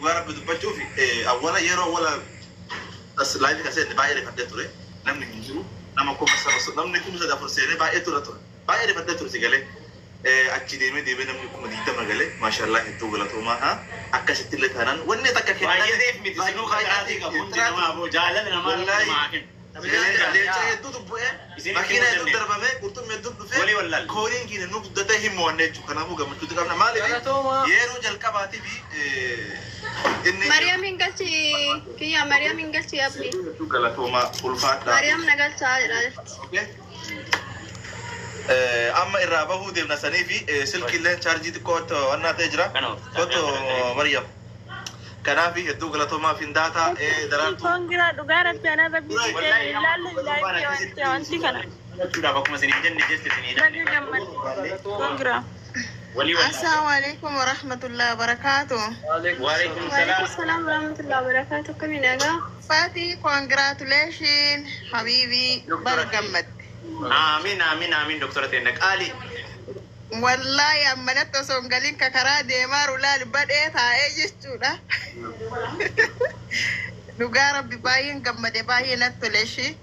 دوغارب دبچو في اولا يرو ولا اسلايد كاسيت باير فدتوري نمني كنجرو نما كوما سبس نمني كوما سدا فرسيني باير تورتور باير فدتوري سيغالي اكيد مي دي بنم كوما دي تمغالي ما شاء الله توغلتو ما ها اكشت لتانن وني تكك باير دي مي تسنو خاياتي كمون ما ابو جالن ما معاكن ليه يدود بوه ماكينه يدود دربامه قلتم يدود بفه كورين كين نوك دته هم ونجو كنا بو غمتو تكنا مالي يرو جلكباتي بي مريم انقلتي كيا مريم انقلتي ابني غلطوما الفات مريم نقلت اوكي اما الرابه ديبنا سنيفي سلك اللي تشارجي كوت وانا تجرا كوت مريم كان في هدو غلطوما في داتا درانتو كونغرا دوغارت انا ربي لا لا انت كان دابكم سنين جن جست سنين كونغرا السلام عليكم ورحمة الله وبركاته. وعليكم السلام ورحمة الله وبركاته. كم ينقى؟ فاتي congratulations حبيبي برقمت. آمين آمين آمين دكتورة إنك آلي. والله يا منت سونغالين ككرا ديمار ولا البدء تايجس تودا. نقارب بباين قمت باين نتلشي.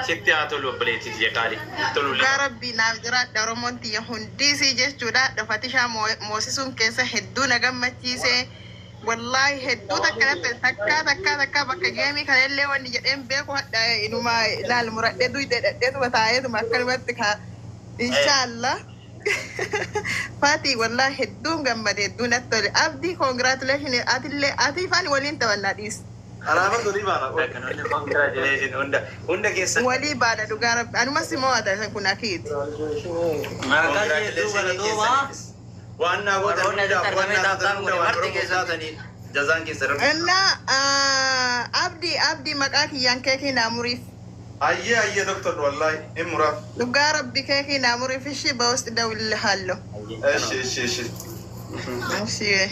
شكتي أتولو بليتي تيجالي. نقارب بنافجرات دارمونتي يهندي سيجس تودا دفتشا موسيسون كيسة هدونا قمتيسة. والله هدو تكا بكا جامي كان اللي واني جدين بيكو حتى إنو ما لا المرد دو يدددو بتاعيدو ما كلمتك إن شاء الله. فاتي والله هدوم جنب هدونا التولي أبدي congratulations أتي فاني ولي انت والناديس أنا ما تقولي بانا congratulations هندا كيسة ولي بعد دوغارب أنا ما سمعوا هذا سنكون أكيد ما كان دوغارب وانا جزان كي سرب لا أبدي مكاكي يانكيكي ناموريف أيه دكتور والله إمرا دوغارب بكيكي ناموريف الشي بوست دول حالو إيش ماشي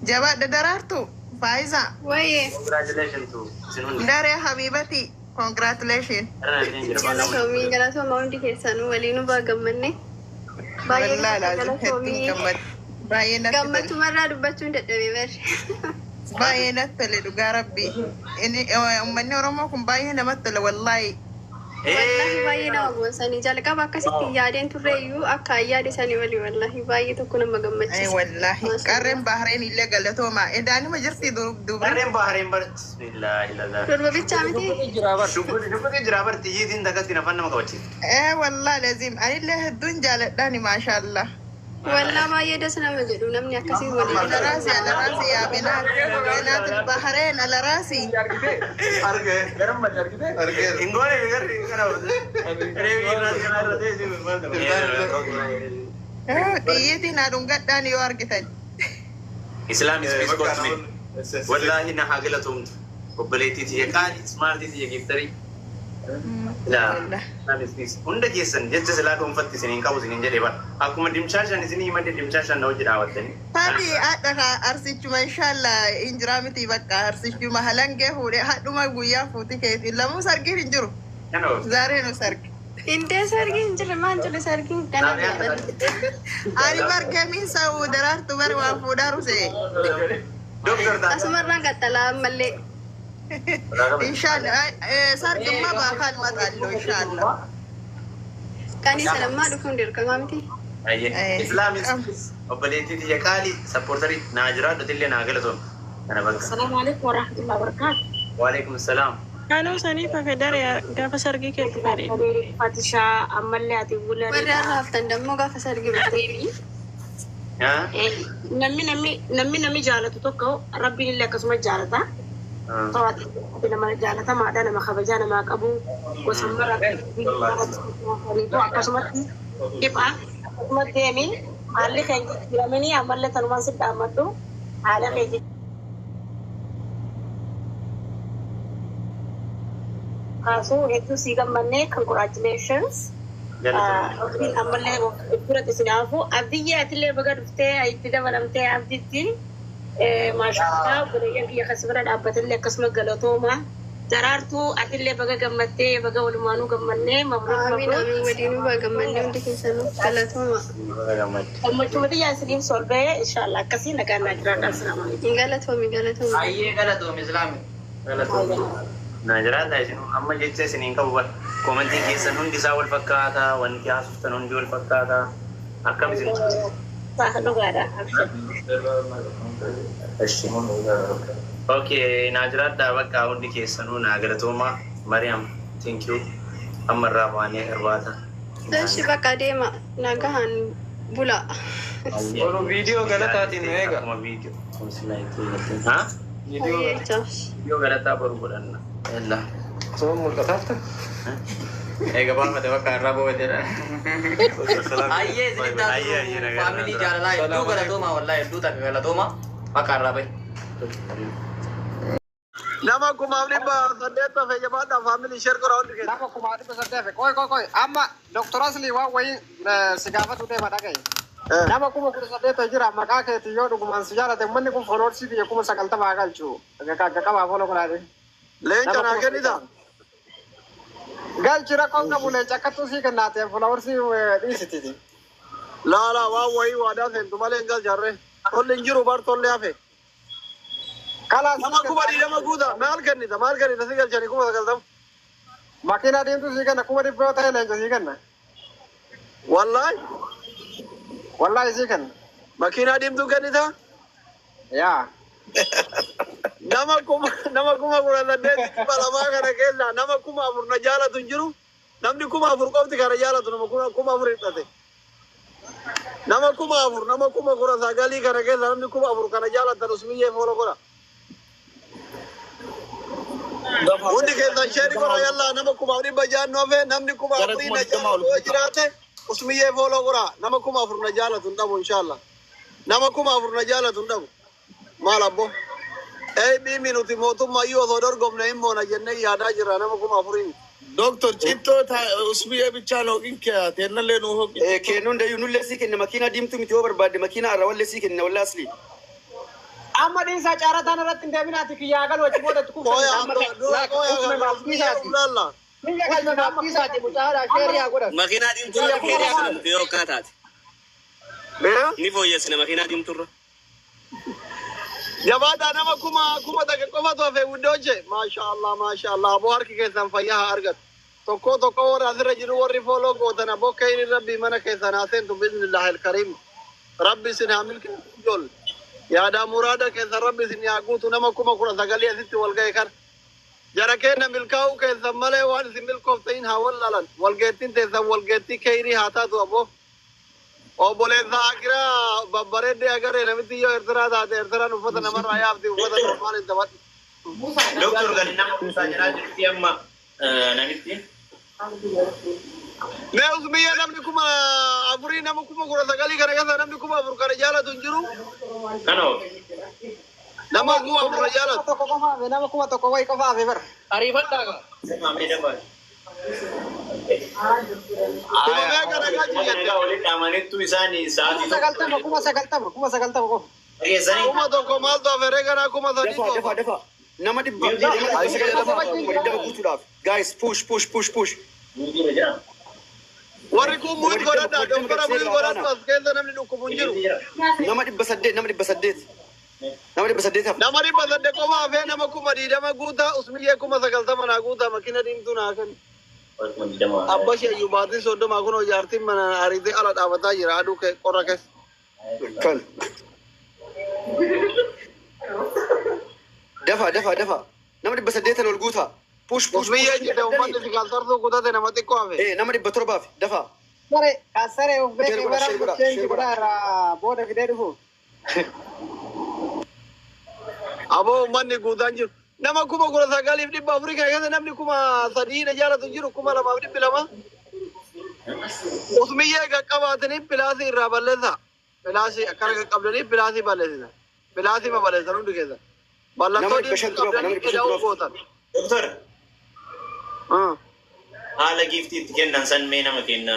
جواب درارتو فايزة ويه congratulations to داري حبيبتي congratulations جلسوا ماونتي كيسانو ولينو باقمني والله لازم هدين كمت باينات قمت مرة دبتون تدبيبر باينات تلي دوغا ربي إني أمني ورموكم باينة مثل والله والله باينة ومساني جالك أباك ستي يادين تريو أكا يادي ساني ولي والله باي تكون مقمت أي والله كارم بحرين اللي قلتو ما إداني ما جرتي دوبا كارم بحرين بسم الله إلا الله تربى بيتشامتي شوفوا جرابر تيجي دين دكتي نفنا ما كوتشي إيه والله لازم أنا اللي هدون جالت داني ما شاء الله والله ما يدسنا مجدو نمني أكسي ولي على راسي يا بنات البحرين على راسي أرجع إنغولي بيجري كنا ديتي نادون قداني وارجتن إسلام is got me والله إنها حاجة تومت وبليتي تيجي كان سمارتي تيجي كفتري لا ناس هندا كيسن جت سلاكم فتي سنين كابو سنين جري بار أكو ما دمشاشان سنين ما دمشاشان نوجد عوضتني فادي أرسيتشو ما شاء الله إنجرامتي بكا أرسيتشو ما هلانجه هو ده حد ما يقويا فوتي كيف إلا مو سرقي إنجرو زارينو سرقي إنت سرقي إنجر ما إنجر سرقي كنا أنا بركمين سو درار تبر وافودارو سي دكتور أسمرنا قتلا ملي إن شاء الله سرقي ما باكان ما تقلو إن شاء الله كاني سلام ما دكتور دير كمامتي أيه إسلام وبليتي تيجي كالي سبورتري ناجرا دتيلي ناقلتون أنا بقى السلام عليكم ورحمة الله وبركاته. وعليكم السلام كانوا سنيفا كدار يا قاف سرقي كيف باري فاتشا أملي أتقول برا راف تندمو قاف سرقي بتريبي ها نمي جالته توكو ربي لله كسمة جالته طوات لما جالته ما دنا ما خبجانا ما أبو وسمرة تو كسمة يبقى كسمة ديمي على خير يومني عمل تنوان سد عملته على خير so itu sih gambarnya congratulations Abdi amalnya pura disinafu Abdi ya tile bagar ufte ay tidak malam te Abdi ti mashallah boleh yang dia kasih berat apa tile kasih galatoma Daraartuu atillee baga gammattee baga walumaanuu gammannee Amiin amiin waliinuu baagammannee hundi keessanuu galatooma. gammachumatti yaasiniif solbee inshallah akkasii nagaan naa jiraadhaan salaamu alaikum. Galatoomi galatoomi. Ayyee galatoom islaami. Galatoom. Naa jiraata isin amma jecha isiniin qabu komentii keessan hundi isaa wal fakkaata wanti haasoftan hundi wal fakkaata akkam isin. Dhugaadha. Okay, naa jiraadhaa bakka hundi keessanuu naa galatooma. Mariam, thank you. Amma irraa baanee irbaata. Dashi bakka deema nagahan bula. Oro video galataatiin nu eega. Akkuma video. Ha? Video galataa boru godhanna. Ella. Osoo mul'ataatti. Eega baafate bakka irraa boo'eedha. Ayyee isin faamilii jaalalaa hedduu galatooma wallahi hedduu takka galatooma bakka irraa bahe. Nama kumaaf dhibba saddeetta fayyadamaa faamilii share godhaa hundi keessa. Nama kumaaf dhibba saddeefe koy amma Dr. Asli waan wayii si gaafatu deema dhagaye. Nama kuma kudha saddeeta jira maqaa keetii yoo dhugumaan si jaalate manni kun foloorsii biyya kuma 90 galchu qabaa foloo godhaate. Leenca naa kennita. Galchi rakkoon qabu leenca akkattuu sii kennaate foloorsii dhiisititi. Laala waan wayii waadaa seentu malee hin galcharre. Tolli hin jiru bar tolli hafe. Nama kuma dhiidhama guuta maal kennita si galchanii kuma 90. Makiinaa diimtuu sii kenna kuma dhibboo ta'e leenca sii kenna. Wallahi sii kenna. Makiinaa diimtuu kennita. Yaa. Nama kuma kudha saddeet dhibba lamaa kana keessa nama kuma afur na jaalatu hin jiru. Namni kuma afur qofti kana jaalatu nama kuma afur hidhate. Nama kuma kudha sagalii kana keessa namni kuma afur kana jaalatan usmiyyee foolo godha. Hundi keessan sheeri godha yallaa nama kuma dhibba jaannoo fe namni kuma afurii na jaalatu yoo jiraate usmiyyee foolo godha. Nama kuma afur na jaalatu hin dhabu inshallah. Nama kuma afur na jaalatu hin dhabu. Maal abbo? Mimi nuti mootummaa iyyuu osoo dorgomne hin moona jennee yaadaa jirra nama kuma afurii. Doktor Citto usmiyyee bichaa nooqin teennallee nuu hoqi. Kennuun dayyuu nullee sii kenne makiinaa diimtuu miti yoo barbaadde makiinaa irraa wallee sii kenne wallee asli. Amma dhiisaa caarataan irratti hin deeminaati kiyyaa galu achi booda tukuuf. Makiinaa diimturra keeriyaa kana yoo kaataate. Ni fooyyessine makiinaa diimturra. Jabaadhaa nama kuma takka qofatu hafe windooche. Maashaallah aboo harki keessan fayyaa haa argatu. Tokko warra asirra jiru warri fooloo gootan aboo kayni rabbii mana keessan haa seentu bismillah alkariim. Rabbi isin haa milkeessu ijoollee. Yaada muraada keessan rabbi isin haa guutu nama kuma kudha sagalii asitti wal ga'e kana. Jara kenna milkaa'uu keessan malee waan isin milkooftahin haa wallalan. Walgeettiin teessan walgeettii kayrii haa taatu aboo. Obboleessa Akiraa babbareeddee agaree namitti yoo Eertiraa taate Eertiraan uffata namarraa yaafti uffata normaal hin taphatu. Doktor gadi nama kuusaa jiraa jirti amma namitti. Mee usmiyyee namni kuma afurii nama kuma kudha sagalii kana keessa namni kuma afur kana jaalatu hin jiru. Kanoo. Nama kuma afur jaalatu. Nama kuma tokko wayii qofa hafe bara. Ariifadhaa gaa. Maamee dabal. Kuma meeqa nagaa jiyyate. Walitti amanittu isaanii sa'aatii kuma sagaltama qofa. Kuma tokko maaltu hafe ganaa kuma sadii qofa. Dafa. Nama dhibba guutuudhaaf. Guys, push. Warri kun muut godhadha. Dombara muut godhadhu as keessa namni dhukkubu hin jiru. Nama dhibba saddeet. Nama dhibba saddeet hafe. Nama dhibba saddeet qofa hafee nama kuma dhiidhama guutaa usmiyyee kuma 90 naa guutaa makiina diimtuu naa kenna. Abba shayyuu baatiin soddoma kun ijaartiin mana ariitee ala dhaabataa jira aduu qorra keessa. Kan. Dafa. Nama dhibba saddeetan ol guutaa. Push. Usmiyyee jedhe uummanni si kaltartuu kutate nama xiqqoo hafe. Nama dhibba torbaaf dafa. Kasaree of beekee bara bukkeen godhaa irraa booda fidee dhufu. Aboo uummanni guutaan jiru. Nama kuma kudha sagaliif dhibba afurii keessa namni kuma sadii na jaalatu jiru kuma lamaaf dhibbi lama. Usmiyyee qaqqabaatanii pilaasii irraa balleessa. Pilaasii akkana qaqqabdanii pilaasii balleessisa. Pilaasii ma balleessan hundi keessa. Mallattoo diimtuu qabdanii jedhamu gootan. Doktor. Haala giiftii itti kennan san mee nama kenna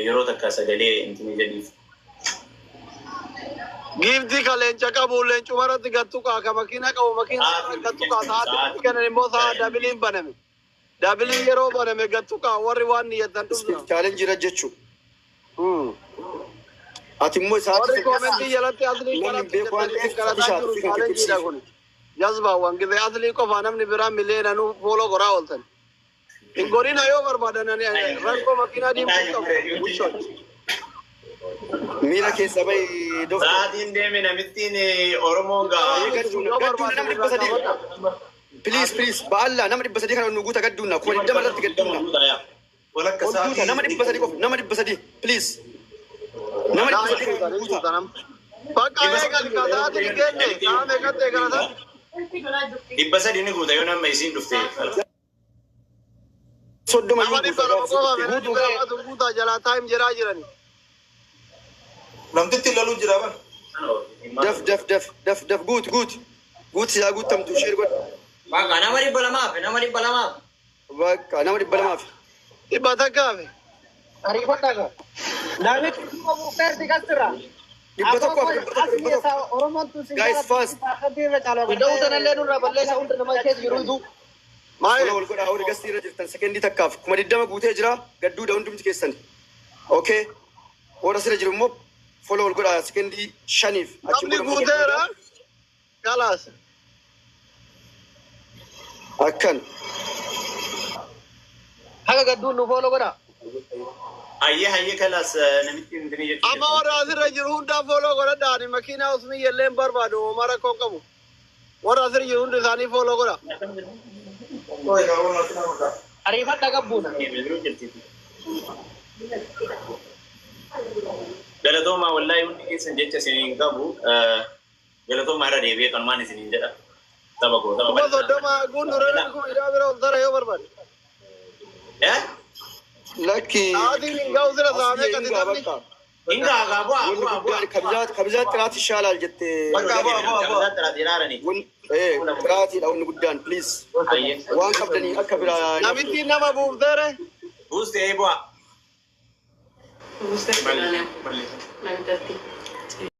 yeroo takka sagalee intini jedhiif. Gifti ka leenca qabu leencu maratti gattuqa ka makina qabu makina gattuqa saati kana immoo saa dabiliin baname. Dabiliin yeroo baname gattuqa warri waan niyyatan dhufna. Challenge jira jechu. Ati immoo saati warri koomenti jalatti asli karataa jiru challenge dha kun. Jazba waan gide asli qofa namni biraa mileena nu follow goraa ooltan. Ingorina yoo barbaadan ranko makina diimtuu qabu. Mira keessa bahi dof. Saatiin deeme namittiin Oromoon gaa. Gadduun namni dhibba sadii. Please baalla nama dhibba sadii kana nu guuta gadduuna kuma digdama irratti gadduuna. Nama dhibba sadii qofa nama dhibba sadii please. Nama dhibba sadii kana nu guuta. Bakka eegal ka taati ni kenne kaame katte kana taati. Dhibba sadii ni guuta yoo nama isiin dhufte. Soddoma Nama dhibba lama qofa guuta jalaa taa'im jiraa jirani. Namtitti lalu jira ban. Daf guut siyaa guutamtu ishee godha. Bakka nama dhibba lamaaf. Bakka nama dhibba lamaaf. Dhibba takkaafe. Ariifadhaa gaa. Namichi qabu perti kasirra. Dhibba tokko Oromoon tun Guys, fast. Iddoo sanallee nurraa balleessa hunda nama keessa jiruutu. Follow wal godhaa hawri gastii irra jirtan sekendii takkaaf kuma digdama guutee jira gadduudha hundumti keessan. Okay. Warra sira jiru immoo follow wal godhaa sekendii shaniif. Namni guuteera. Kalaas. Akkan. Haga gadduun nu follow godhaa. Hayyee kalaas namittiin hundinii jechuudha. Amma warra asirra jiru hundaa follow godhadhaani makiinaa usmii illee barbaadu mara koo qabu. Warra asirra jiru hundi isaanii follow godha. Ariifadhaa qabbuudha. Galatoomaa wallaahi hundi keessan jecha isiniin qabu. Galatoomaa irra deebi'ee kanumaan isiniin jedha. Saba koo saba Kuma soddoma gunduranii kuma idaa bira ol tara yoo barbaade. Lakki. Sa'aatiin hin ga'u sira saamee gadi taphni. Ingaa gaa bu'aa. Kabajaa xiraati shaalaal jettee. Xiraatiidha wanni guddaan please. Waan qabdanii akka biraa. Namitti nama buufteere. Buustee bu'aa. Buustee.